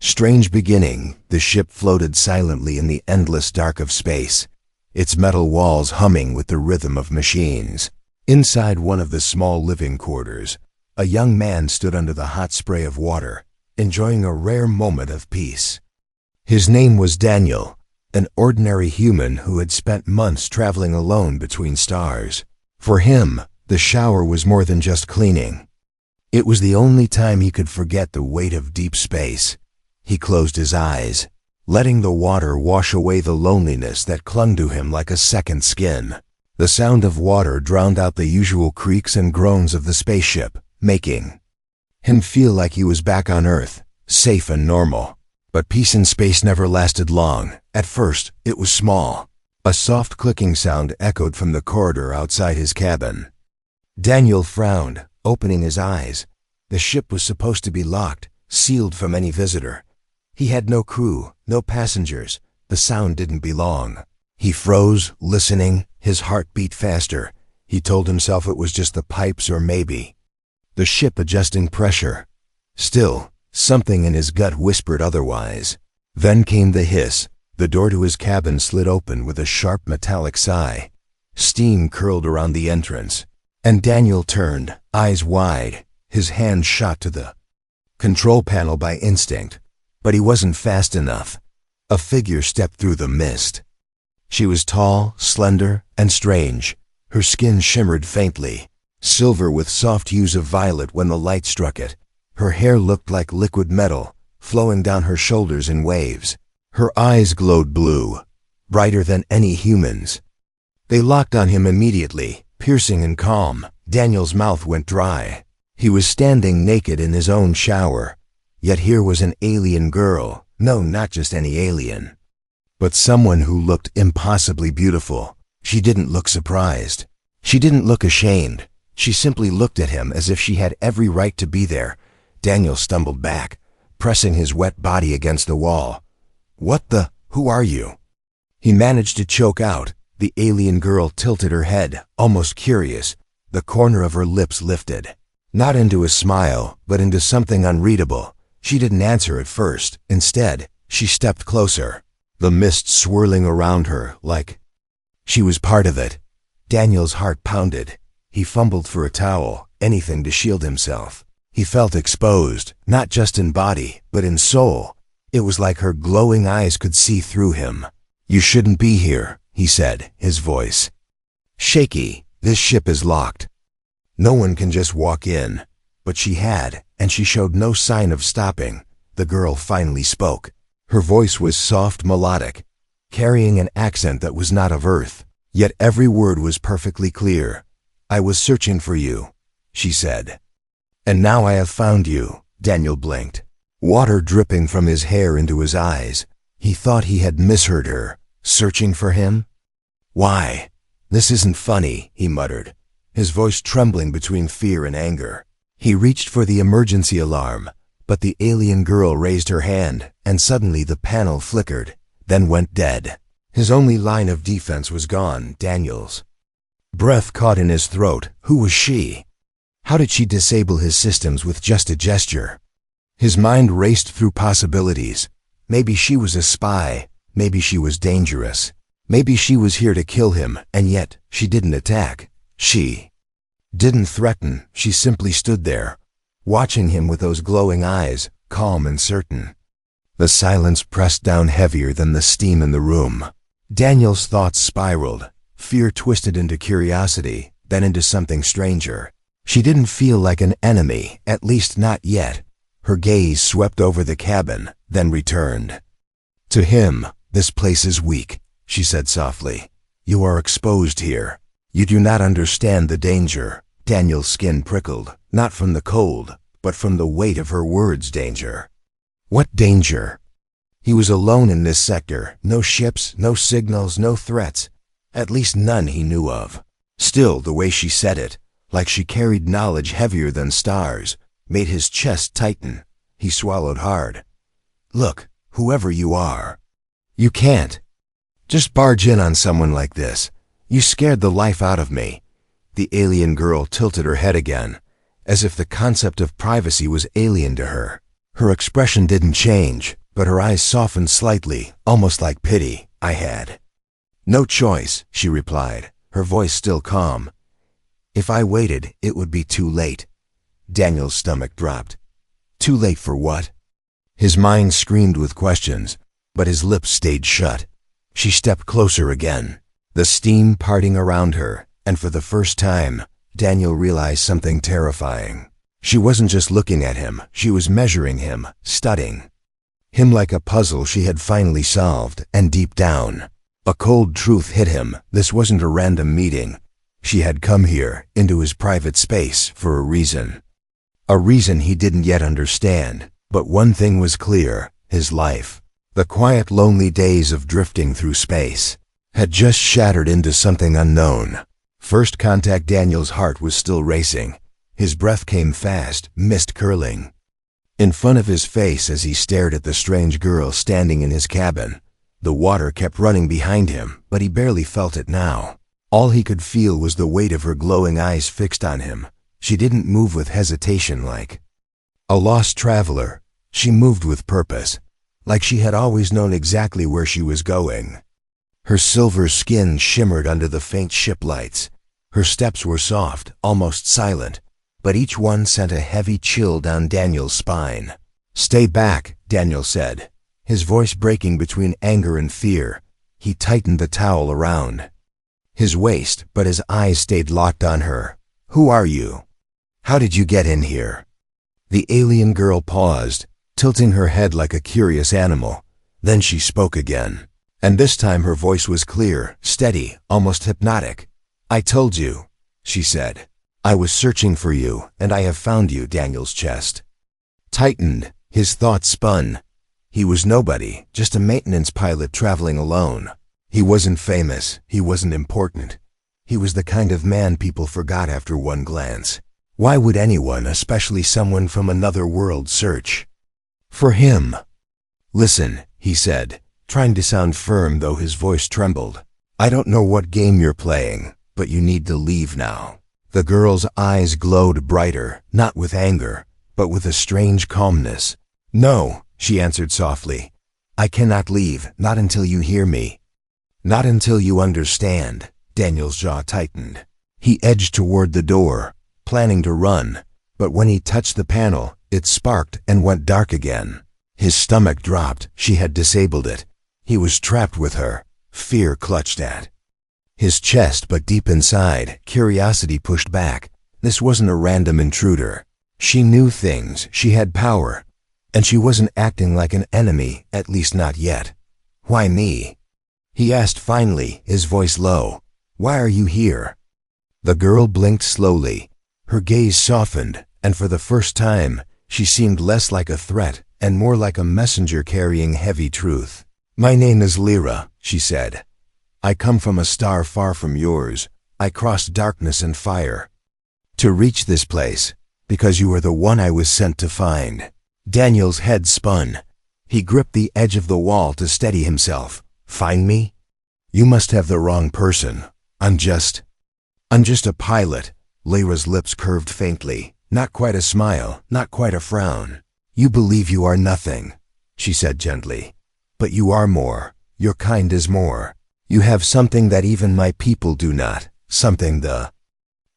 Strange beginning, the ship floated silently in the endless dark of space, its metal walls humming with the rhythm of machines. Inside one of the small living quarters, a young man stood under the hot spray of water, enjoying a rare moment of peace. His name was Daniel, an ordinary human who had spent months traveling alone between stars. For him, the shower was more than just cleaning. It was the only time he could forget the weight of deep space. He closed his eyes, letting the water wash away the loneliness that clung to him like a second skin. The sound of water drowned out the usual creaks and groans of the spaceship, making him feel like he was back on Earth, safe and normal. But peace in space never lasted long. At first, it was small. A soft clicking sound echoed from the corridor outside his cabin. Daniel frowned, opening his eyes. The ship was supposed to be locked, sealed from any visitor. He had no crew, no passengers. The sound didn't belong. He froze, listening, his heart beat faster. He told himself it was just the pipes or maybe the ship adjusting pressure. Still, something in his gut whispered otherwise. Then came the hiss. The door to his cabin slid open with a sharp metallic sigh. Steam curled around the entrance, and Daniel turned, eyes wide. His hand shot to the control panel by instinct, but he wasn't fast enough. A figure stepped through the mist. She was tall, slender, and strange. Her skin shimmered faintly, silver with soft hues of violet when the light struck it. Her hair looked like liquid metal, flowing down her shoulders in waves. Her eyes glowed blue, brighter than any human's. They locked on him immediately, piercing and calm. Daniel's mouth went dry. He was standing naked in his own shower. Yet here was an alien girl. No, not just any alien, but someone who looked impossibly beautiful. She didn't look surprised. She didn't look ashamed. She simply looked at him as if she had every right to be there. Daniel stumbled back, pressing his wet body against the wall. "What the? Who are you?" He managed to choke out. The alien girl tilted her head, almost curious. The corner of her lips lifted, not into a smile, but into something unreadable. She didn't answer at first. Instead, she stepped closer, the mist swirling around her like she was part of it. Daniel's heart pounded. He fumbled for a towel, anything to shield himself. He felt exposed, not just in body, but in soul. It was like her glowing eyes could see through him. "You shouldn't be here," he said, his voice shaky. "This ship is locked. No one can just walk in." But she had, and she showed no sign of stopping. The girl finally spoke. Her voice was soft, melodic, carrying an accent that was not of Earth. Yet every word was perfectly clear. "I was searching for you," she said. "And now I have found you." Daniel blinked, water dripping from his hair into his eyes. He thought he had misheard her. Searching for him? "Why? This isn't funny," he muttered, his voice trembling between fear and anger. He reached for the emergency alarm, but the alien girl raised her hand, and suddenly the panel flickered, then went dead. His only line of defense was gone. Daniel's breath caught in his throat. Who was she? How did she disable his systems with just a gesture? His mind raced through possibilities. Maybe she was a spy. Maybe she was dangerous. Maybe she was here to kill him, and yet she didn't attack. She didn't threaten. She simply stood there, watching him with those glowing eyes, calm and certain. The silence pressed down heavier than the steam in the room. Daniel's thoughts spiraled. Fear twisted into curiosity, then into something stranger. She didn't feel like an enemy, at least not yet. Her gaze swept over the cabin, then returned. "To him, this place is weak," she said softly. "You are exposed here. You do not understand the danger." Daniel's skin prickled, not from the cold, but from the weight of her words. Danger. What danger? He was alone in this sector. No ships, no signals, no threats. At least none he knew of. Still, the way she said it, like she carried knowledge heavier than stars, made his chest tighten. He swallowed hard. "Look, whoever you are, you can't just barge in on someone like this. You scared the life out of me." The alien girl tilted her head again, as if the concept of privacy was alien to her. Her expression didn't change, but her eyes softened slightly, almost like pity. "I had no choice," she replied, her voice still calm. "If I waited, it would be too late." Daniel's stomach dropped. Too late for what? His mind screamed with questions, but his lips stayed shut. She stepped closer again, the steam parting around her, and for the first time, Daniel realized something terrifying. She wasn't just looking at him, she was measuring him, studying him like a puzzle she had finally solved, and deep down, a cold truth hit him. This wasn't a random meeting. She had come here, into his private space, for a reason. A reason he didn't yet understand, but one thing was clear: his life, the quiet, lonely days of drifting through space, had just shattered into something unknown. First contact, Daniel's heart was still racing. His breath came fast, mist curling in front of his face as he stared at the strange girl standing in his cabin. The water kept running behind him, but he barely felt it now. All he could feel was the weight of her glowing eyes fixed on him. She didn't move with hesitation like a lost traveler. She moved with purpose, like she had always known exactly where she was going. Her silver skin shimmered under the faint ship lights. Her steps were soft, almost silent, but each one sent a heavy chill down Daniel's spine. "Stay back," Daniel said, his voice breaking between anger and fear. He tightened the towel around his waist, but his eyes stayed locked on her. "Who are you? How did you get in here?" The alien girl paused, tilting her head like a curious animal. Then she spoke again, and this time her voice was clear, steady, almost hypnotic. "I told you," she said. "I was searching for you, and I have found you." Daniel's chest tightened, his thoughts spun. He was nobody, just a maintenance pilot traveling alone. He wasn't famous, he wasn't important. He was the kind of man people forgot after one glance. Why would anyone, especially someone from another world, search for him? "Listen," he said, trying to sound firm though his voice trembled. "I don't know what game you're playing, but you need to leave now." The girl's eyes glowed brighter, not with anger, but with a strange calmness. "No," she answered softly. "I cannot leave, not until you hear me. Not until you understand." Daniel's jaw tightened. He edged toward the door, planning to run, but when he touched the panel, it sparked and went dark again. His stomach dropped. She had disabled it. He was trapped with her. Fear clutched at his chest, but deep inside, curiosity pushed back. This wasn't a random intruder. She knew things, she had power, and she wasn't acting like an enemy, at least not yet. "Why me?" he asked finally, his voice low. "Why are you here?" The girl blinked slowly. Her gaze softened, and for the first time, she seemed less like a threat and more like a messenger carrying heavy truth. "My name is Lyra," she said. "I come from a star far from yours. I crossed darkness and fire to reach this place, because you are the one I was sent to find." Daniel's head spun. He gripped the edge of the wall to steady himself. "Find me? You must have the wrong person. I'm just a pilot." Lyra's lips curved faintly. Not quite a smile, not quite a frown. "You believe you are nothing," she said gently. "But you are more. Your kind is more. You have something that even my people do not, something the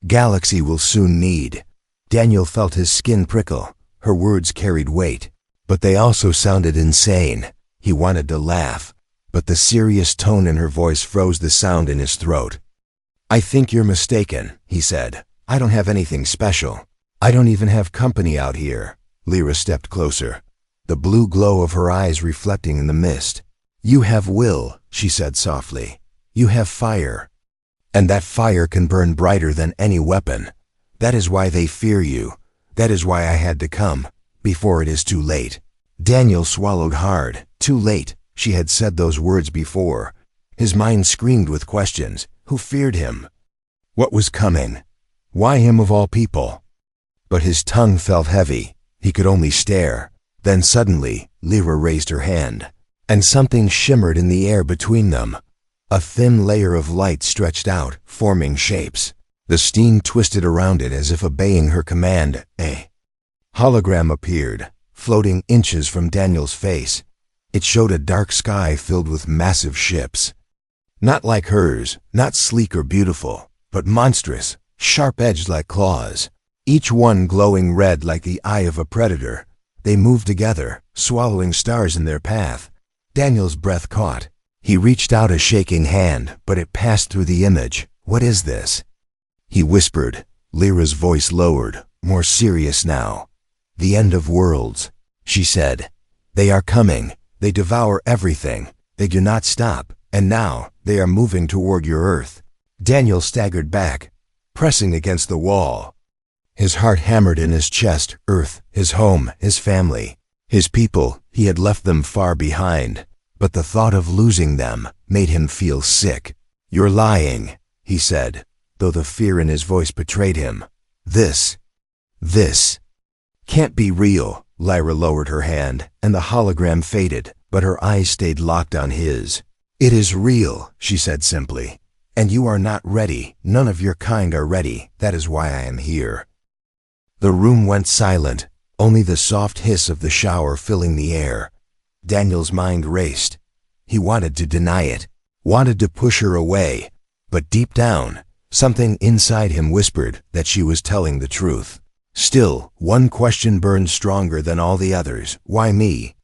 galaxy will soon need." Daniel felt his skin prickle. Her words carried weight, but they also sounded insane. He wanted to laugh, but the serious tone in her voice froze the sound in his throat. "I think you're mistaken," he said. "I don't have anything special. I don't even have company out here." Lyra stepped closer, the blue glow of her eyes reflecting in the mist. "You have will," she said softly. "You have fire. And that fire can burn brighter than any weapon. That is why they fear you. That is why I had to come, before it is too late." Daniel swallowed hard. Too late. She had said those words before. His mind screamed with questions. Who feared him? What was coming? Why him of all people? But his tongue felt heavy. He could only stare. Then suddenly, Lyra raised her hand, and something shimmered in the air between them. A thin layer of light stretched out, forming shapes. The steam twisted around it as if obeying her command. A hologram appeared, floating inches from Daniel's face. It showed a dark sky filled with massive ships. Not like hers, not sleek or beautiful, but monstrous, sharp-edged like claws. Each one glowing red like the eye of a predator. They moved together, swallowing stars in their path. Daniel's breath caught. He reached out a shaking hand, but it passed through the image. "What is this?" He whispered. Lyra's voice lowered, more serious now. "The end of worlds," she said. "They are coming. They devour everything. They do not stop, and now they are moving toward your Earth." Daniel staggered back, pressing against the wall. His heart hammered in his chest. Earth, his home, his family, his people. He had left them far behind, but the thought of losing them made him feel sick. "You're lying," he said, though the fear in his voice betrayed him. This can't be real." Lyra lowered her hand, and the hologram faded, but her eyes stayed locked on his. "It is real," she said simply. "And you are not ready. None of your kind are ready. That is why I am here." The room went silent, only the soft hiss of the shower filling the air. Daniel's mind raced. He wanted to deny it, wanted to push her away, but deep down, something inside him whispered that she was telling the truth. Still, one question burned stronger than all the others. "Why me?"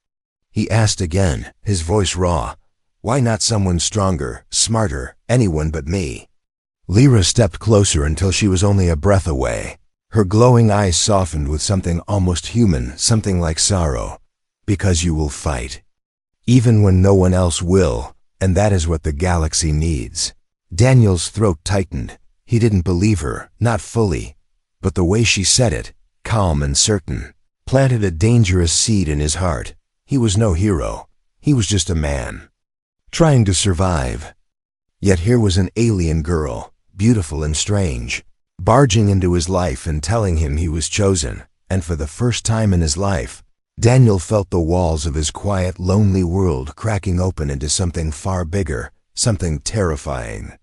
He asked again, his voice raw. "Why not someone stronger, smarter, anyone but me?" Lyra stepped closer until she was only a breath away. Her glowing eyes softened with something almost human, something like sorrow. "Because you will fight. Even when no one else will, and that is what the galaxy needs." Daniel's throat tightened. He didn't believe her, not fully, but the way she said it, calm and certain, planted a dangerous seed in his heart. He was no hero. He was just a man, trying to survive. Yet here was an alien girl, beautiful and strange, barging into his life and telling him he was chosen. And for the first time in his life, Daniel felt the walls of his quiet, lonely world cracking open into something far bigger, something terrifying.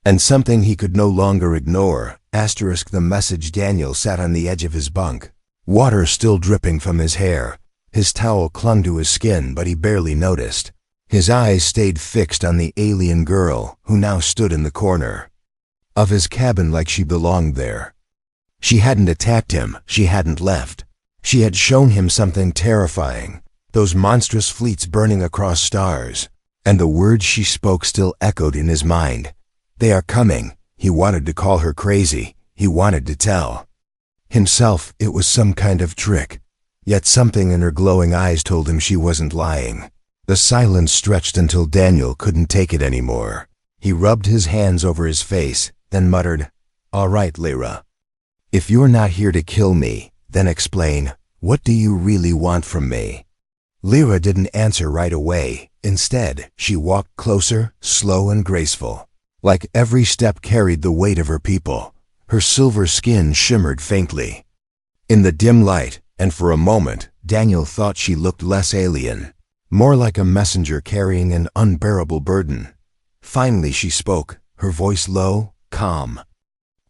And something he could no longer ignore. The message. Daniel sat on the edge of his bunk, water still dripping from his hair. His towel clung to his skin, but he barely noticed. His eyes stayed fixed on the alien girl, who now stood in the corner of his cabin like she belonged there. She hadn't attacked him, she hadn't left. She had shown him something terrifying, those monstrous fleets burning across stars. And the words she spoke still echoed in his mind. "They are coming." He wanted to call her crazy. He wanted to tell himself it was some kind of trick. Yet something in her glowing eyes told him she wasn't lying. The silence stretched until Daniel couldn't take it anymore. He rubbed his hands over his face, then muttered, "All right, Lyra. If you're not here to kill me, then explain, what do you really want from me?" Lyra didn't answer right away. Instead, she walked closer, slow and graceful. Like every step carried the weight of her people. Her silver skin shimmered faintly in the dim light, and for a moment, Daniel thought she looked less alien, more like a messenger carrying an unbearable burden. Finally she spoke, her voice low, calm,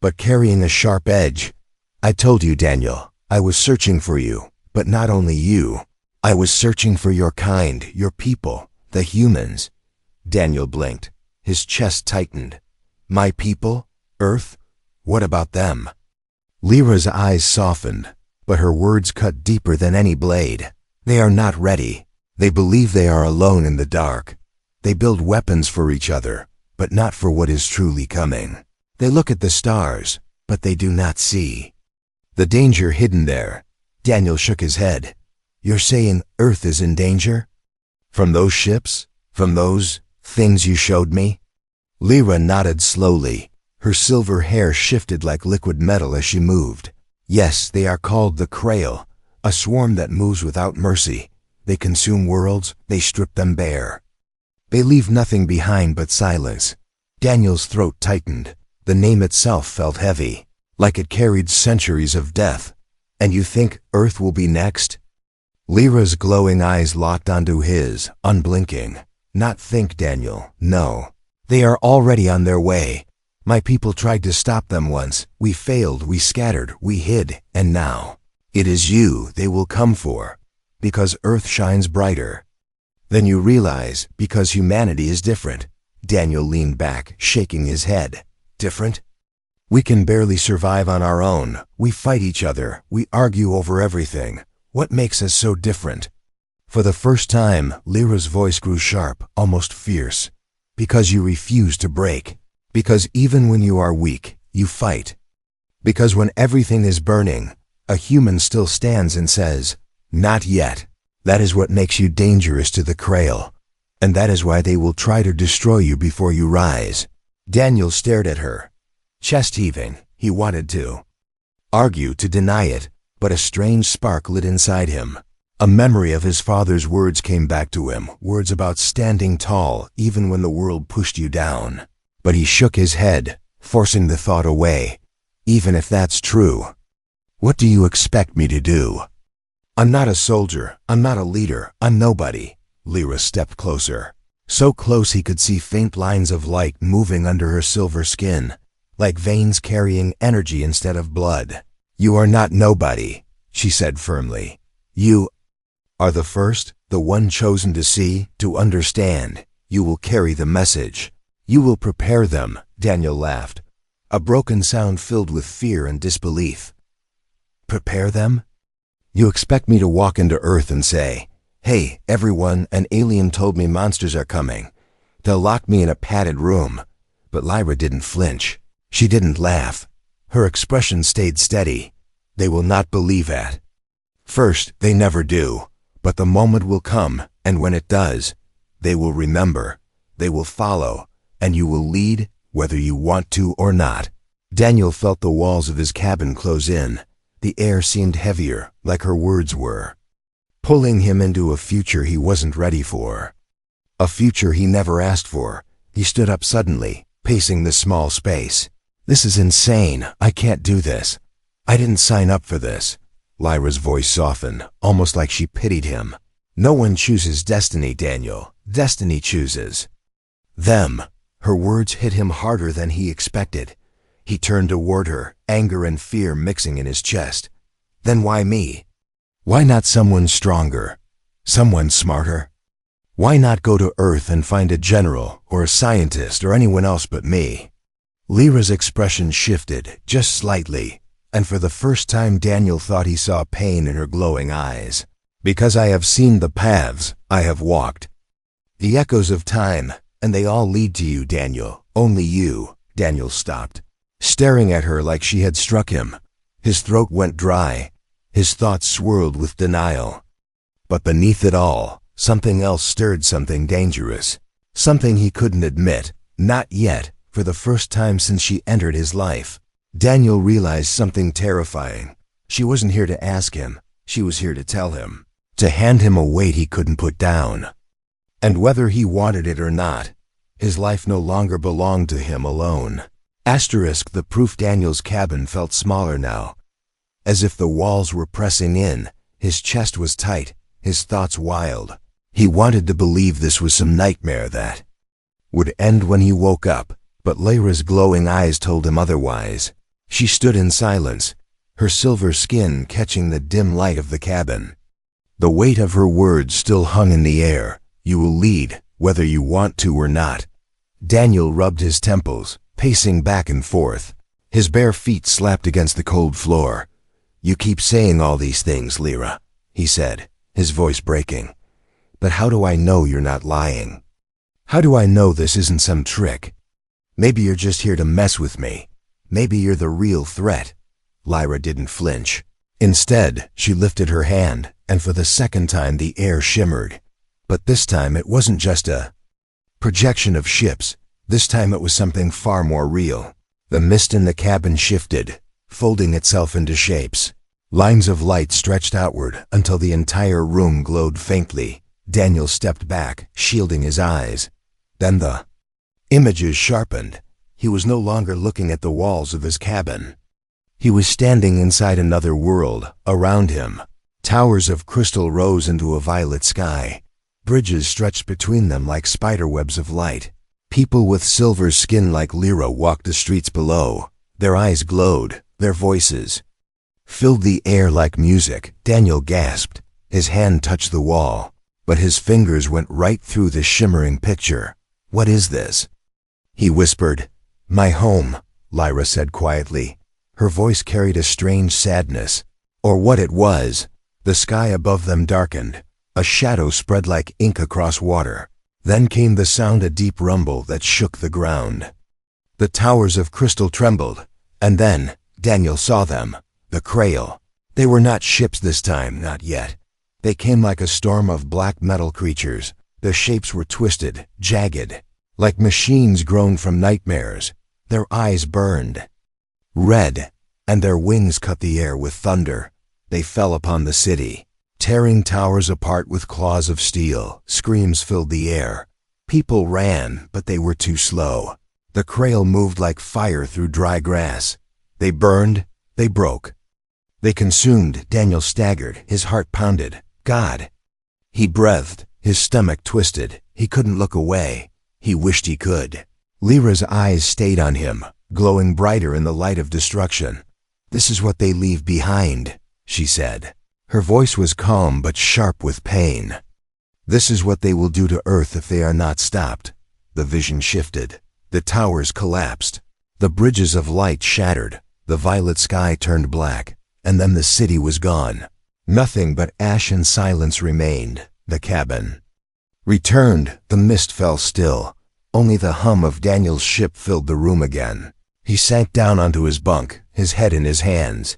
but carrying a sharp edge. "I told you, Daniel, I was searching for you, but not only you. I was searching for your kind, your people, the humans." Daniel blinked. His chest tightened. "My people? Earth? What about them?" Lyra's eyes softened, but her words cut deeper than any blade. "They are not ready. They believe they are alone in the dark. They build weapons for each other, but not for what is truly coming. They look at the stars, but they do not see the danger hidden there." Daniel shook his head. "You're saying Earth is in danger? From those ships? From those things you showed me?" Lyra nodded slowly. Her silver hair shifted like liquid metal as she moved. "Yes, they are called the Krail, a swarm that moves without mercy. They consume worlds, they strip them bare. They leave nothing behind but silence." Daniel's throat tightened. The name itself felt heavy, like it carried centuries of death. "And you think Earth will be next?" Lyra's glowing eyes locked onto his, unblinking. "Not think, Daniel, no. They are already on their way. My people tried to stop them once. We failed, we scattered, we hid, and now it is you they will come for." Because Earth shines brighter. Then you realize, because humanity is different. Daniel leaned back, shaking his head. Different? We can barely survive on our own. We fight each other. We argue over everything. What makes us so different? For the first time, Lyra's voice grew sharp, almost fierce. Because you refuse to break. Because even when you are weak, you fight. Because when everything is burning, a human still stands and says, "Not yet." That is what makes you dangerous to the Krail. And that is why they will try to destroy you before you rise. Daniel stared at her. Chest heaving, he wanted to argue, to deny it, but a strange spark lit inside him. A memory of his father's words came back to him, words about standing tall even when the world pushed you down. But he shook his head, forcing the thought away. Even if that's true, what do you expect me to do? I'm not a soldier, I'm not a leader, I'm nobody. Lyra stepped closer. So close he could see faint lines of light moving under her silver skin, like veins carrying energy instead of blood. You are not nobody, she said firmly. You are the first, the one chosen to see, to understand. You will carry the message. You will prepare them, Daniel laughed, a broken sound filled with fear and disbelief. Prepare them? You expect me to walk into Earth and say, "Hey, everyone, an alien told me monsters are coming. They'll lock me in a padded room." But Lyra didn't flinch. She didn't laugh. Her expression stayed steady. They will not believe it. First, they never do. But the moment will come, and when it does, they will remember, they will follow, and you will lead, whether you want to or not. Daniel felt the walls of his cabin close in. The air seemed heavier, like her words were, pulling him into a future he wasn't ready for. A future he never asked for. He stood up suddenly, pacing the small space. This is insane. I can't do this. I didn't sign up for this. Lyra's voice softened, almost like she pitied him. No one chooses destiny, Daniel. Destiny chooses them. Her words hit him harder than he expected. He turned toward her, anger and fear mixing in his chest. Then why me? Why not someone stronger? Someone smarter? Why not go to Earth and find a general or a scientist or anyone else but me? Lyra's expression shifted, just slightly, and for the first time Daniel thought he saw pain in her glowing eyes. Because I have seen the paths I have walked. The echoes of time, and they all lead to you, Daniel. Only you. Daniel stopped, staring at her like she had struck him. His throat went dry. His thoughts swirled with denial. But beneath it all, something else stirred, something dangerous. Something he couldn't admit, not yet, for the first time since she entered his life. Daniel realized something terrifying. She wasn't here to ask him. She was here to tell him. To hand him a weight he couldn't put down. And whether he wanted it or not, his life no longer belonged to him alone. Asterisk, the proof. Daniel's cabin felt smaller now, as if the walls were pressing in. His chest was tight, his thoughts wild. He wanted to believe this was some nightmare that would end when he woke up, but Lyra's glowing eyes told him otherwise. She stood in silence, her silver skin catching the dim light of the cabin. The weight of her words still hung in the air. You will lead, whether you want to or not. Daniel rubbed his temples, pacing back and forth. His bare feet slapped against the cold floor. You keep saying all these things, Lyra, he said, his voice breaking. But how do I know you're not lying? How do I know this isn't some trick? Maybe you're just here to mess with me. Maybe you're the real threat. Lyra didn't flinch. Instead, she lifted her hand, and for the second time the air shimmered. But this time it wasn't just a projection of ships. This time it was something far more real. The mist in the cabin shifted, folding itself into shapes. Lines of light stretched outward until the entire room glowed faintly. Daniel stepped back, shielding his eyes. Then the images sharpened. He was no longer looking at the walls of his cabin. He was standing inside another world. Around him, towers of crystal rose into a violet sky. Bridges stretched between them like spiderwebs of light. People with silver skin like Lyra walked the streets below. Their eyes glowed, their voices filled the air like music. Daniel gasped. His hand touched the wall, but his fingers went right through the shimmering picture. "What is this?" he whispered. "My home," Lyra said quietly. Her voice carried a strange sadness. Or what it was. The sky above them darkened. A shadow spread like ink across water. Then came the sound, a deep rumble that shook the ground. The towers of crystal trembled, and then Daniel saw them, the Krail. They were not ships this time, not yet. They came like a storm of black metal creatures. Their shapes were twisted, jagged, like machines grown from nightmares. Their eyes burned red, and their wings cut the air with thunder. They fell upon the city, tearing towers apart with claws of steel. Screams filled the air. People ran, but they were too slow. The Krail moved like fire through dry grass. They burned, they broke. They consumed. Daniel staggered, his heart pounded. God! He breathed, his stomach twisted. He couldn't look away. He wished he could. Lyra's eyes stayed on him, glowing brighter in the light of destruction. "This is what they leave behind," she said. Her voice was calm but sharp with pain. "This is what they will do to Earth if they are not stopped." The vision shifted. The towers collapsed. The bridges of light shattered. The violet sky turned black. And then the city was gone. Nothing but ash and silence remained. The cabin returned. The mist fell still. Only the hum of Daniel's ship filled the room again. He sank down onto his bunk, his head in his hands.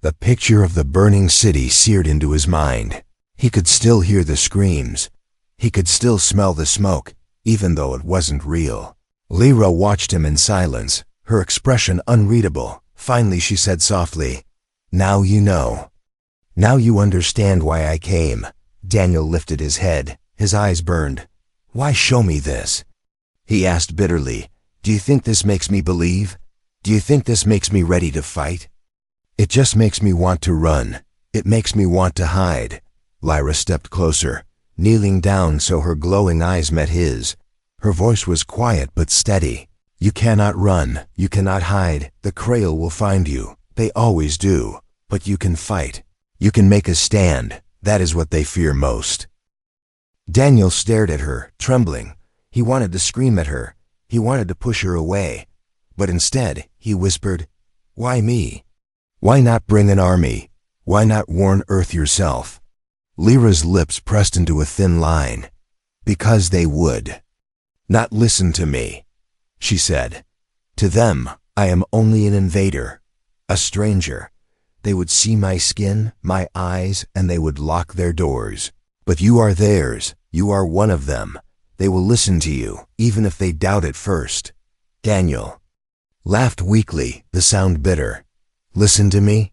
The picture of the burning city seared into his mind. He could still hear the screams. He could still smell the smoke, even though it wasn't real. Lyra watched him in silence, her expression unreadable. Finally she said softly, "Now you know. Now you understand why I came." Daniel lifted his head. His eyes burned. "Why show me this?" he asked bitterly. "Do you think this makes me believe? Do you think this makes me ready to fight?" "It just makes me want to run. It makes me want to hide." Lyra stepped closer, kneeling down so her glowing eyes met his. Her voice was quiet but steady. "You cannot run. You cannot hide. The Krail will find you. They always do. But you can fight. You can make a stand. That is what they fear most." Daniel stared at her, trembling. He wanted to scream at her. He wanted to push her away. But instead, he whispered, "Why me? Why not bring an army? Why not warn Earth yourself?" Lyra's lips pressed into a thin line. "Because they would not listen to me," she said. "To them, I am only an invader, a stranger. They would see my skin, my eyes, and they would lock their doors. But you are theirs. You are one of them. They will listen to you, even if they doubt at first." Daniel laughed weakly, the sound bitter. "Listen to me?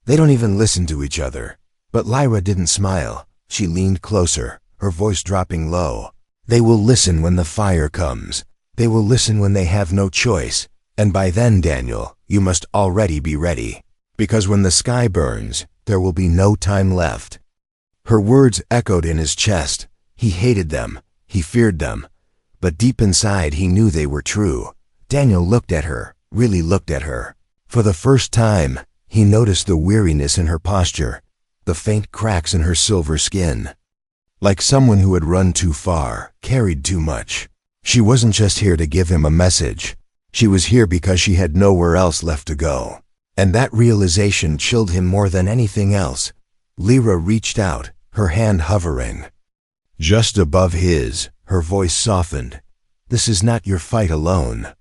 They don't even listen to each other." But Lyra didn't smile. She leaned closer, her voice dropping low. "They will listen when the fire comes. They will listen when they have no choice. And by then, Daniel, you must already be ready. Because when the sky burns, there will be no time left." Her words echoed in his chest. He hated them. He feared them. But deep inside, he knew they were true. Daniel looked at her, really looked at her. For the first time, he noticed the weariness in her posture, the faint cracks in her silver skin. Like someone who had run too far, carried too much. She wasn't just here to give him a message. She was here because she had nowhere else left to go. And that realization chilled him more than anything else. Lyra reached out, her hand hovering just above his. Her voice softened. "This is not your fight alone,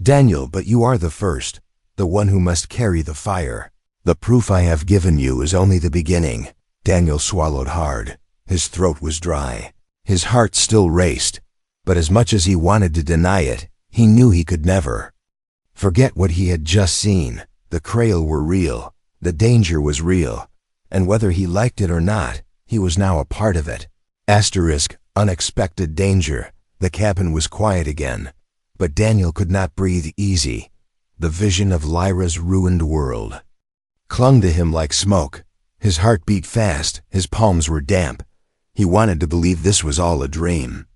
Daniel, but you are the first, the one who must carry the fire. The proof I have given you is only the beginning." Daniel swallowed hard. His throat was dry. His heart still raced. But as much as he wanted to deny it, he knew he could never forget what he had just seen. The Krail were real. The danger was real. And whether he liked it or not, he was now a part of it. Unexpected danger. The cabin was quiet again. But Daniel could not breathe easy. The vision of Lyra's ruined world clung to him like smoke. His heart beat fast. His palms were damp. He wanted to believe this was all a dream.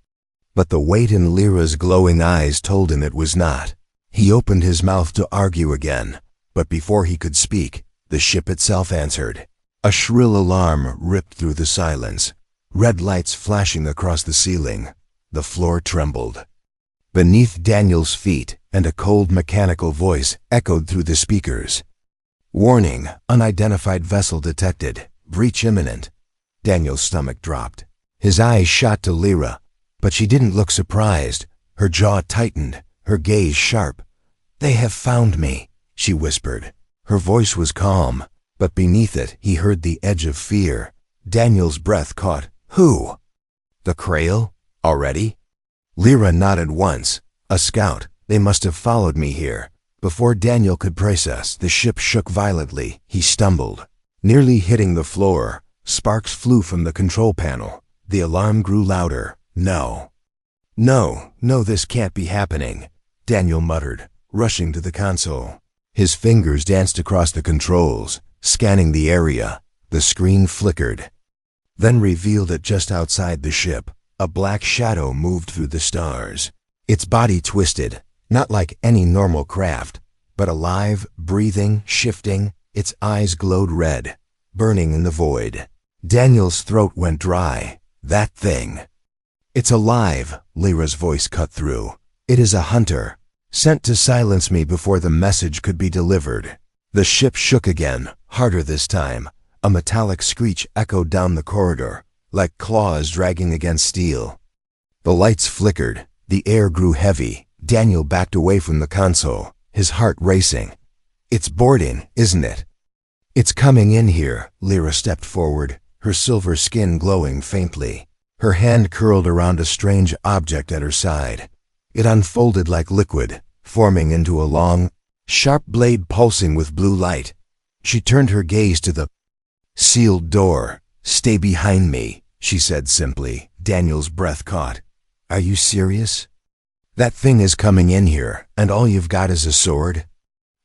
But the weight in Lyra's glowing eyes told him it was not. He opened his mouth to argue again. But before he could speak, the ship itself answered. A shrill alarm ripped through the silence, red lights flashing across the ceiling. The floor trembled. Beneath Daniel's feet, and a cold mechanical voice echoed through the speakers. "Warning, unidentified vessel detected. Breach imminent." Daniel's stomach dropped. His eyes shot to Lyra, but she didn't look surprised. Her jaw tightened, her gaze sharp. "They have found me," she whispered. Her voice was calm, but beneath it he heard the edge of fear. Daniel's breath caught. "Who?" "The Krail? Already?" Lyra nodded once. "A scout. They must have followed me here." Before Daniel could process, the ship shook violently. He stumbled, nearly hitting the floor. Sparks flew from the control panel. The alarm grew louder. "No. No, this can't be happening," Daniel muttered, rushing to the console. His fingers danced across the controls, scanning the area. The screen flickered, then revealed it just outside the ship. A black shadow moved through the stars. Its body twisted, not like any normal craft, but alive, breathing, shifting. Its eyes glowed red, burning in the void. Daniel's throat went dry. "That thing." "It's alive," Lyra's voice cut through. "It is a hunter, sent to silence me before the message could be delivered." The ship shook again, harder this time. A metallic screech echoed down the corridor, like claws dragging against steel. The lights flickered. The air grew heavy. Daniel backed away from the console, his heart racing. "It's boarding, isn't it?" "It's coming in here." Lyra stepped forward, her silver skin glowing faintly. Her hand curled around a strange object at her side. It unfolded like liquid, forming into a long, sharp blade pulsing with blue light. She turned her gaze to the sealed door. "Stay behind me," she said simply. Daniel's breath caught. "Are you serious? That thing is coming in here, and all you've got is a sword?"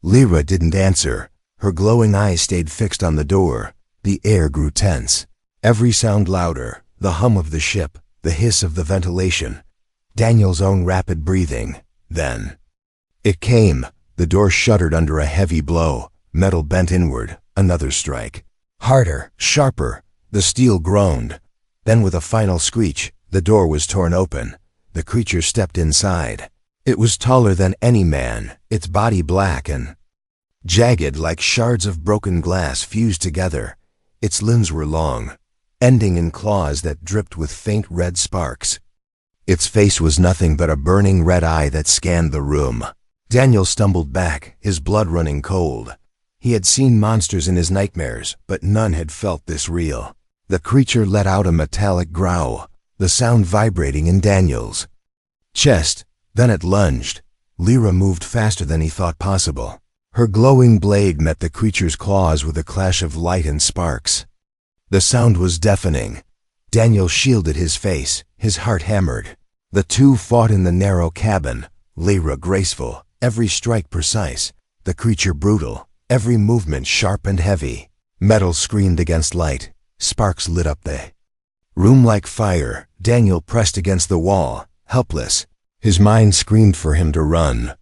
Lyra didn't answer. Her glowing eyes stayed fixed on the door. The air grew tense. Every sound louder, the hum of the ship, the hiss of the ventilation, Daniel's own rapid breathing. Then it came. The door shuddered under a heavy blow. Metal bent inward. Another strike. Harder, sharper. The steel groaned. Then with a final screech, the door was torn open. The creature stepped inside. It was taller than any man, its body black and jagged like shards of broken glass fused together. Its limbs were long, ending in claws that dripped with faint red sparks. Its face was nothing but a burning red eye that scanned the room. Daniel stumbled back, his blood running cold. He had seen monsters in his nightmares, but none had felt this real. The creature let out a metallic growl, the sound vibrating in Daniel's chest. Then it lunged. Lyra moved faster than he thought possible. Her glowing blade met the creature's claws with a clash of light and sparks. The sound was deafening. Daniel shielded his face, his heart hammered. The two fought in the narrow cabin, Lyra graceful, every strike precise, the creature brutal, every movement sharp and heavy. Metal screamed against light. Sparks lit up the room like fire. Daniel pressed against the wall, helpless. His mind screamed for him to run,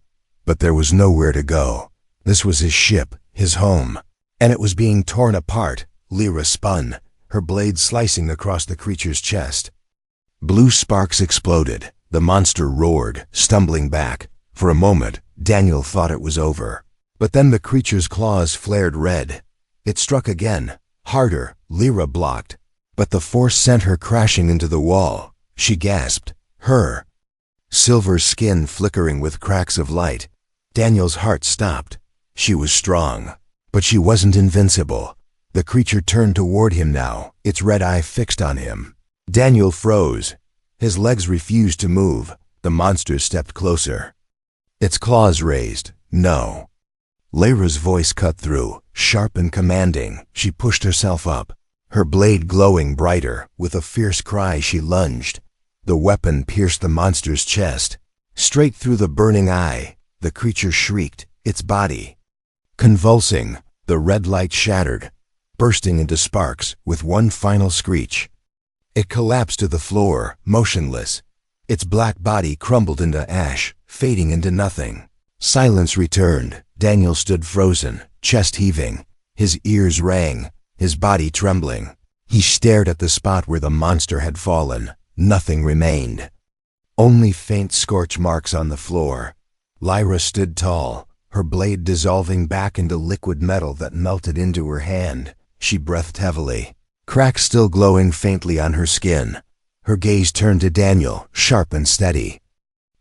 but there was nowhere to go. This was his ship, his home, and it was being torn apart. Lyra spun, her blade slicing across the creature's chest. Blue sparks exploded. The monster roared, stumbling back. For a moment, Daniel thought it was over. But then the creature's claws flared red. It struck again, harder. Lyra blocked, but the force sent her crashing into the wall. She gasped, her silver skin flickering with cracks of light. Daniel's heart stopped. She was strong, but she wasn't invincible. The creature turned toward him now, its red eye fixed on him. Daniel froze. His legs refused to move. The monster stepped closer, its claws raised. "No." Lyra's voice cut through, sharp and commanding. She pushed herself up, her blade glowing brighter. With a fierce cry she lunged. The weapon pierced the monster's chest, straight through the burning eye. The creature shrieked, its body convulsing. The red light shattered, bursting into sparks. With one final screech, it collapsed to the floor, motionless. Its black body crumbled into ash, fading into nothing. Silence returned. Daniel stood frozen, chest heaving. His ears rang. his body trembling. He stared at the spot where the monster had fallen. Nothing remained. Only faint scorch marks on the floor. Lyra stood tall, her blade dissolving back into liquid metal that melted into her hand. She breathed heavily, cracks still glowing faintly on her skin. Her gaze turned to Daniel, sharp and steady.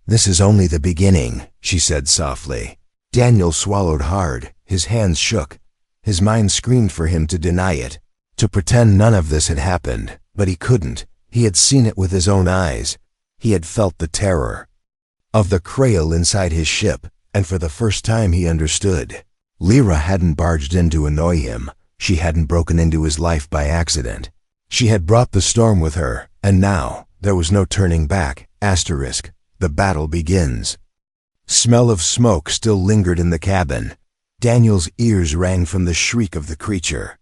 "This is only the beginning," she said softly. Daniel swallowed hard, his hands shook. His mind screamed for him to deny it, to pretend none of this had happened, but he couldn't. He had seen it with his own eyes. He had felt the terror of the Krail inside his ship, and for the first time he understood. Lyra hadn't barged in to annoy him. She hadn't broken into his life by accident. She had brought the storm with her, and now there was no turning back. The battle begins. Smell of smoke still lingered in the cabin. Daniel's ears rang from the shriek of the creature.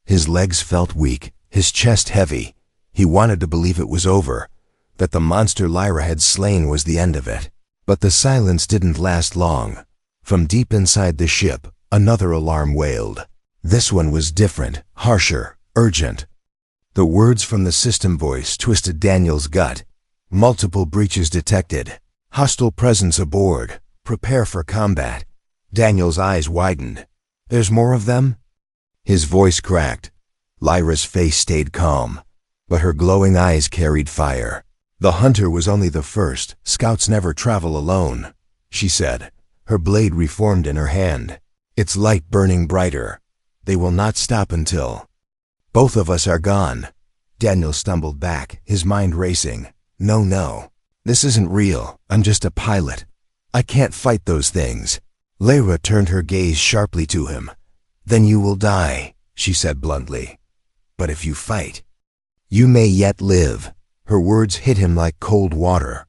His legs felt weak, his chest heavy. He wanted to believe it was over, that the monster Lyra had slain was the end of it. But the silence didn't last long. From deep inside the ship, another alarm wailed. This one was different, harsher, urgent. The words from the system voice twisted Daniel's gut. Multiple breaches detected. Hostile presence aboard. Prepare for combat. Daniel's eyes widened. "There's more of them?" His voice cracked. Lyra's face stayed calm, but her glowing eyes carried fire. "The hunter was only the first. Scouts never travel alone," she said. Her blade reformed in her hand, its light burning brighter. "They will not stop until both of us are gone." Daniel stumbled back, his mind racing. No, this isn't real. I'm just a pilot. I can't fight those things." Lyra turned her gaze sharply to him. "Then you will die," she said bluntly. "But if you fight, you may yet live." Her words hit him like cold water.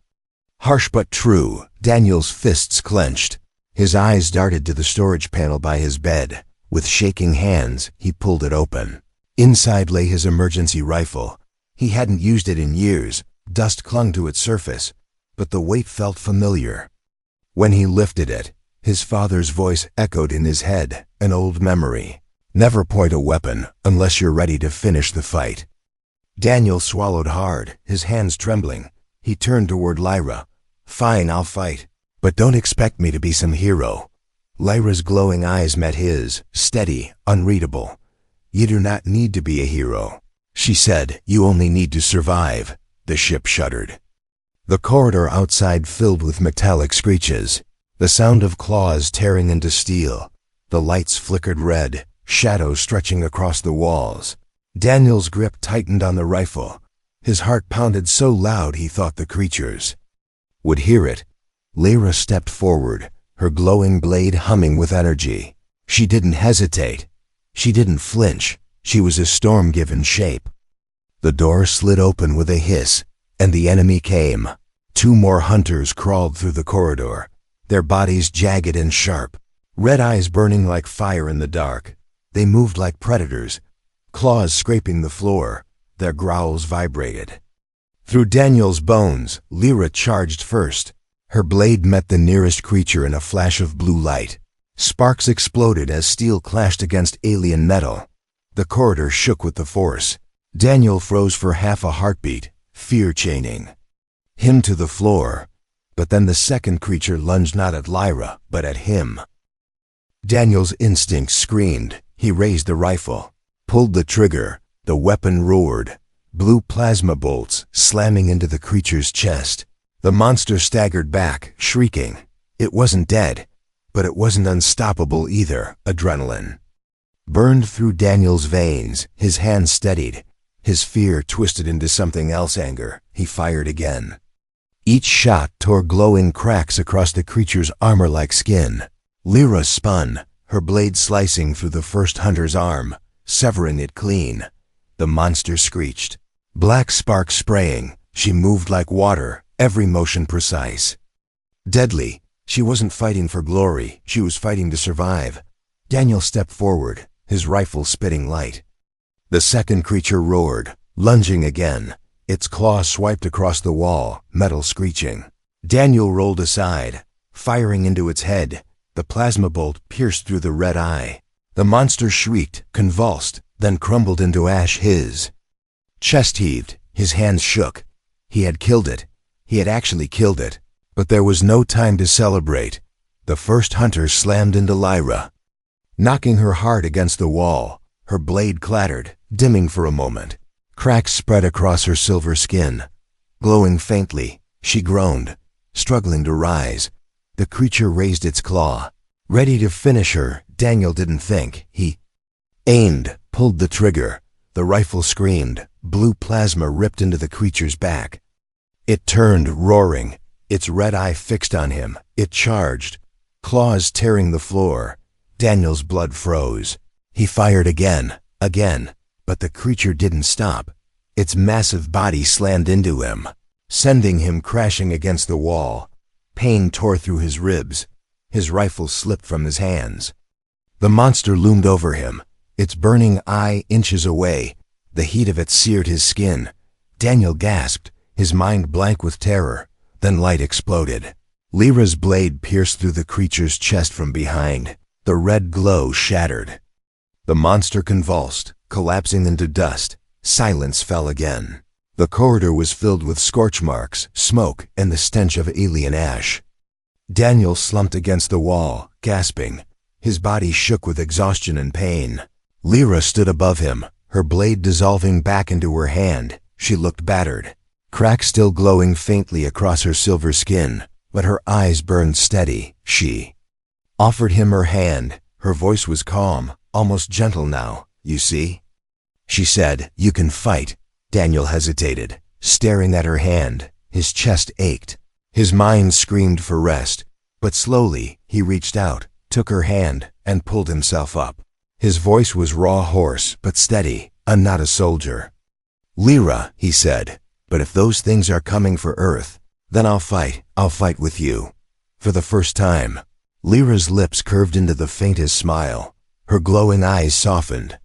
Harsh but true. Daniel's fists clenched. His eyes darted to the storage panel by his bed. With shaking hands, he pulled it open. Inside lay his emergency rifle. He hadn't used it in years. Dust clung to its surface, but the weight felt familiar. When he lifted it, his father's voice echoed in his head, an old memory. "Never point a weapon unless you're ready to finish the fight." Daniel swallowed hard, his hands trembling. He turned toward Lyra. "Fine, I'll fight, but don't expect me to be some hero." Lyra's glowing eyes met his, steady, unreadable. "You do not need to be a hero," she said. "You only need to survive." The ship shuddered. The corridor outside filled with metallic screeches, the sound of claws tearing into steel. The lights flickered red, shadows stretching across the walls. Daniel's grip tightened on the rifle. His heart pounded so loud he thought the creatures would hear it. Lyra stepped forward, her glowing blade humming with energy. She didn't hesitate. She didn't flinch. She was a storm given shape. The door slid open with a hiss, and the enemy came. 2 more hunters crawled through the corridor, their bodies jagged and sharp, red eyes burning like fire in the dark. They moved like predators, claws scraping the floor. Their growls vibrated. Through Daniel's bones, Lyra charged first. Her blade met the nearest creature in a flash of blue light. Sparks exploded as steel clashed against alien metal. The corridor shook with the force. Daniel froze for half a heartbeat, fear chaining him to the floor. But then the second creature lunged not at Lyra, but at him. Daniel's instincts screamed. He raised the rifle, pulled the trigger. The weapon roared, blue plasma bolts slamming into the creature's chest. The monster staggered back, shrieking. It wasn't dead, but it wasn't unstoppable either. Adrenaline burned through Daniel's veins. His hands steadied. His fear twisted into something else, anger. He fired again. Each shot tore glowing cracks across the creature's armor like skin. Lyra spun, her blade slicing through the first hunter's arm, severing it clean. The monster screeched, black sparks spraying. She moved like water, every motion precise. Deadly. She wasn't fighting for glory, she was fighting to survive. Daniel stepped forward, his rifle spitting light. The second creature roared, lunging again. Its claws swiped across the wall, metal screeching. Daniel rolled aside, firing into its head. The plasma bolt pierced through the red eye. The monster shrieked, convulsed. then crumbled into ash. His chest heaved, his hands shook. He had killed it. He had actually killed it. But there was no time to celebrate. The first hunter slammed into Lyra, knocking her hard against the wall. Her blade clattered, dimming for a moment. Cracks spread across her silver skin. Glowing faintly, she groaned, struggling to rise. The creature raised its claw, ready to finish her. Daniel didn't think. He aimed, pulled the trigger. The rifle screamed. Blue plasma ripped into the creature's back. It turned, roaring, its red eye fixed on him. It charged, claws tearing the floor. Daniel's blood froze. He fired again, but the creature didn't stop. Its massive body slammed into him, sending him crashing against the wall. Pain tore through his ribs. His rifle slipped from his hands. The monster loomed over him, its burning eye inches away. The heat of it seared his skin. Daniel gasped, his mind blank with terror. Then light exploded. Lyra's blade pierced through the creature's chest from behind. The red glow shattered. The monster convulsed, collapsing into dust. Silence fell again. The corridor was filled with scorch marks, smoke, and the stench of alien ash. Daniel slumped against the wall, gasping. His body shook with exhaustion and pain. Lyra stood above him, her blade dissolving back into her hand. She looked battered, cracks still glowing faintly across her silver skin, but her eyes burned steady. She offered him her hand. Her voice was calm, almost gentle now. "You see?" she said. "You can fight." Daniel hesitated, staring at her hand. His chest ached. His mind screamed for rest. But slowly, he reached out, took her hand, and pulled himself up. His voice was raw, hoarse, but steady. "I'm not a soldier, Lyra," he said. "But if those things are coming for Earth, then I'll fight. I'll fight with you." For the first time, Lyra's lips curved into the faintest smile. Her glowing eyes softened.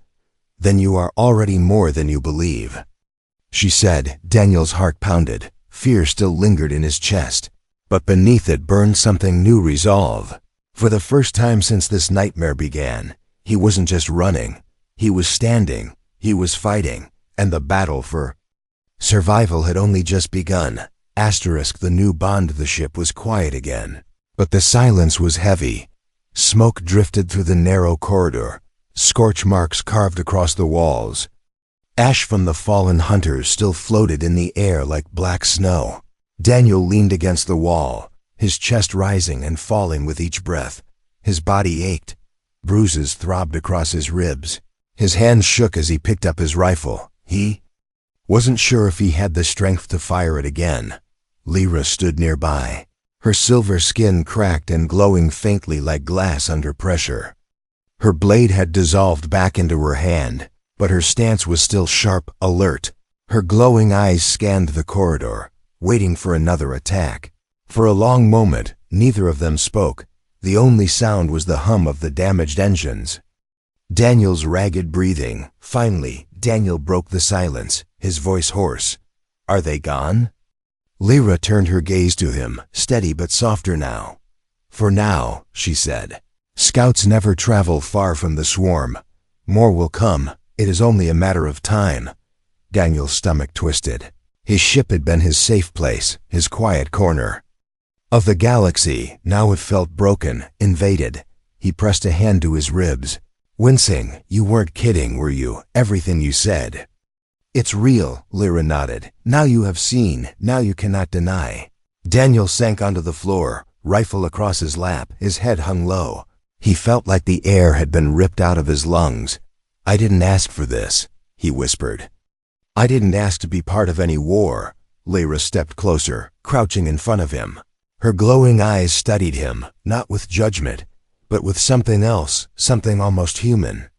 "Then you are already more than you believe," she said. Daniel's heart pounded. Fear still lingered in his chest, but beneath it burned something new: resolve. For the first time since this nightmare began, he wasn't just running. He was standing. He was fighting. And the battle for survival had only just begun. The new bond. The ship was quiet again, but the silence was heavy. Smoke drifted through the narrow corridor. Scorch marks carved across the walls. Ash from the fallen hunters still floated in the air like black snow. Daniel leaned against the wall, his chest rising and falling with each breath. His body ached. Bruises throbbed across his ribs. His hands shook as he picked up his rifle. He wasn't sure if he had the strength to fire it again. Lyra stood nearby, her silver skin cracked and glowing faintly like glass under pressure. Her blade had dissolved back into her hand, but her stance was still sharp, alert. Her glowing eyes scanned the corridor, waiting for another attack. For a long moment, neither of them spoke. The only sound was the hum of the damaged engines. Daniel's ragged breathing. Finally, Daniel broke the silence, his voice hoarse. "Are they gone?" Lyra turned her gaze to him, steady but softer now. "For now," she said. "Scouts never travel far from the swarm. More will come. It is only a matter of time." Daniel's stomach twisted. His ship had been his safe place, his quiet corner of the galaxy. Now it felt broken, invaded. He pressed a hand to his ribs, wincing. "You weren't kidding, were you? Everything you said." "It's real," Lyra nodded. "Now you have seen. Now you cannot deny." Daniel sank onto the floor, rifle across his lap. His head hung low. He felt like the air had been ripped out of his lungs. "I didn't ask for this," he whispered. "I didn't ask to be part of any war." Lyra stepped closer, crouching in front of him. Her glowing eyes studied him, not with judgment, but with something else, something almost human.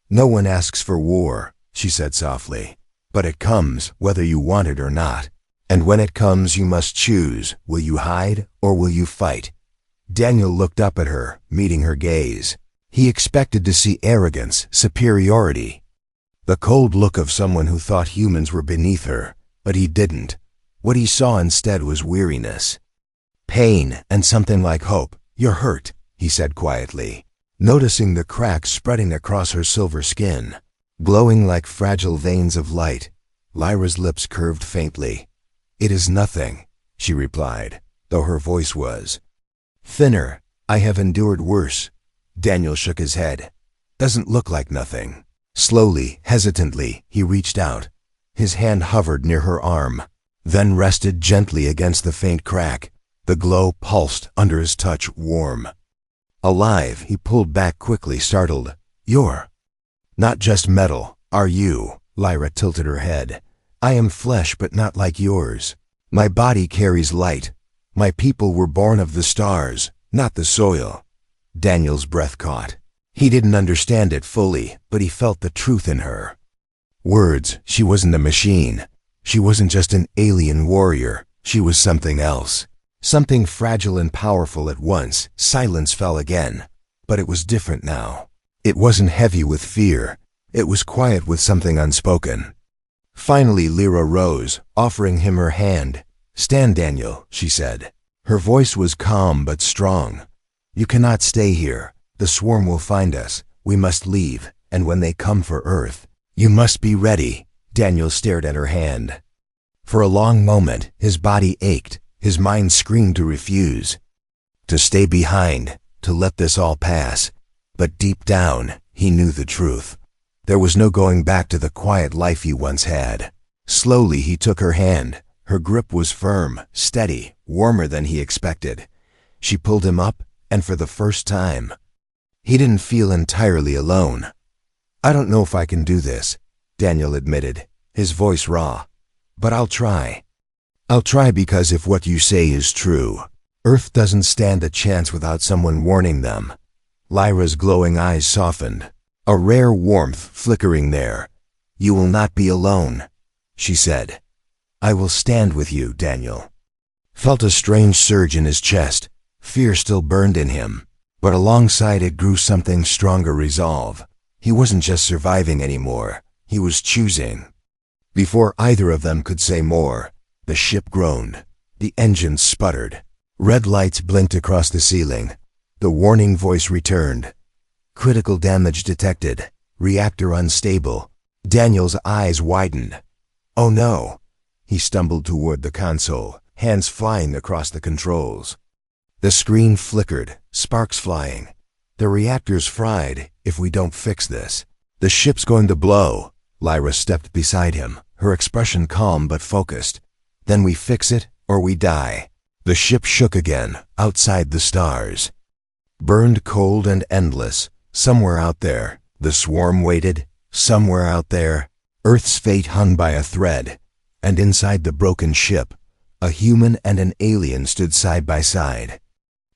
"No one asks for war," she said softly, "but it comes whether you want it or not. And when it comes, you must choose. Will you hide or will you fight?" Daniel looked up at her, meeting her gaze. He expected to see arrogance, superiority, the cold look of someone who thought humans were beneath her, but he didn't. What he saw instead was weariness, pain, and something like hope. "You're hurt," he said quietly, noticing the cracks spreading across her silver skin. glowing like fragile veins of light. Lyra's lips curved faintly. "It is nothing," she replied, though her voice was thinner. "I have endured worse." Daniel shook his head. "Doesn't look like nothing." Slowly, hesitantly, he reached out. His hand hovered near her arm, then rested gently against the faint crack. The glow pulsed under his touch, warm. Alive, he pulled back quickly, startled. "You're not just metal, are you?" Lyra tilted her head. "I am flesh, but not like yours. My body carries light. My people were born of the stars, not the soil." Daniel's breath caught. He didn't understand it fully, but he felt the truth in her words. She wasn't a machine. She wasn't just an alien warrior. She was something else. Something fragile and powerful at once. Silence fell again. But it was different now. It wasn't heavy with fear. It was quiet with something unspoken. Finally, Lyra rose, offering him her hand. "Stand, Daniel," she said. Her voice was calm but strong. "You cannot stay here. The swarm will find us. We must leave, and when they come for Earth, you must be ready." Daniel stared at her hand. For a long moment, his body ached. His mind screamed to refuse, to stay behind, to let this all pass. But deep down, he knew the truth. There was no going back to the quiet life he once had. Slowly, he took her hand. Her grip was firm, steady, warmer than he expected. She pulled him up, and for the first time, he didn't feel entirely alone. "I don't know if I can do this," Daniel admitted, his voice raw. "But I'll try. I'll try because if what you say is true, Earth doesn't stand a chance without someone warning them." Lyra's glowing eyes softened, a rare warmth flickering there. "You will not be alone," she said. "I will stand with you." Daniel felt a strange surge in his chest. Fear still burned in him, but alongside it grew something stronger: resolve. He wasn't just surviving anymore. He was choosing. Before either of them could say more, the ship groaned. The engines sputtered. Red lights blinked across the ceiling. The warning voice returned. "Critical damage detected. Reactor unstable." Daniel's eyes widened. "Oh no." He stumbled toward the console, hands flying across the controls. The screen flickered, sparks flying. "The reactor's fried if we don't fix this. The ship's going to blow." Lyra stepped beside him, her expression calm but focused. "Then we fix it or we die." The ship shook again, outside the stars. Burned cold and endless. Somewhere out there, the swarm waited. Somewhere out there, Earth's fate hung by a thread. And inside the broken ship, a human and an alien stood side by side.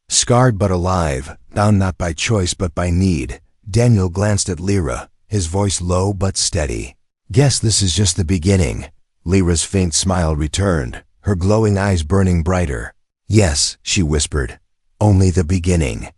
Scarred but alive, bound not by choice but by need. Daniel glanced at Lyra, his voice low but steady. "Guess this is just the beginning." Lyra's faint smile returned, her glowing eyes burning brighter. "Yes," she whispered, "only the beginning."